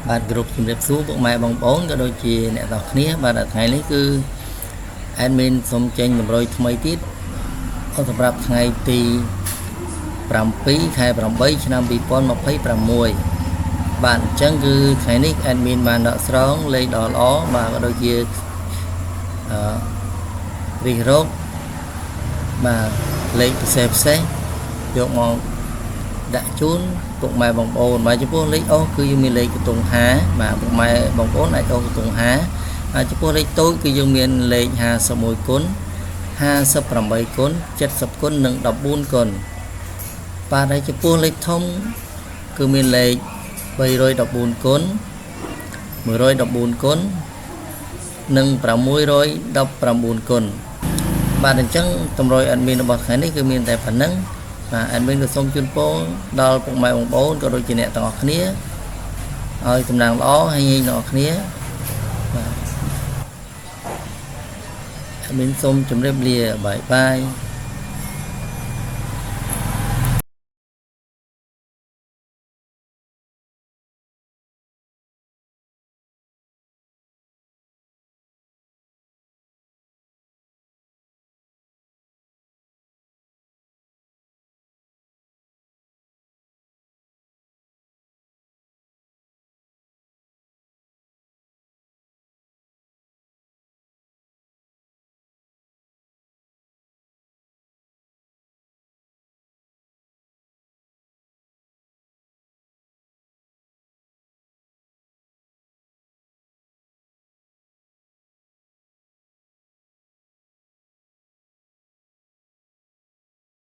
បាទគ្រប់ជំរាបសួរពុកម៉ែបងប្អូនក៏ដូចជាអ្នកទាំងគ្នាបាទថ្ងៃនេះគឺ admin សូមចេញតម្រុយថ្មីទៀតសម្រាប់ថ្ងៃទី7 ខែ 8 ឆ្នាំ 2026 បាទអញ្ចឹងគឺថ្ងៃនេះ admin បានដកស្រង់លេខដ៏ល្អបាទក៏ដូចជារិះរកបាទលេខពិសេសយកមកដាក់ជូនពុកម៉ែបងប្អូនបាទចំពោះលេខអស់គឺយើងមានលេខកតុង50បាទពុកម៉ែបងប្អូនអាចអស់កតុង50ហើយចំពោះលេខតូចគឺយើងមានលេខ51គុណ58គុណ70គុណនិង14គុណបាទហើយចំពោះលេខធំគឺមានលេខ314គុណ114គុណនិង619គុណបាទអញ្ចឹងតម្រុយ admin របស់ថ្ងៃនេះគឺមានតែប៉ុណ្្នឹងបាទ admin ក៏សូមជូនពរដល់ពុកម៉ែបងប្អូនក៏ដូចជាអ្នកទាំងអស់គ្នាឲ្យសំណាងល្អហើយញញអ្នកគ្នាបាទ admin សូមជម្រាបលាបាយបាយ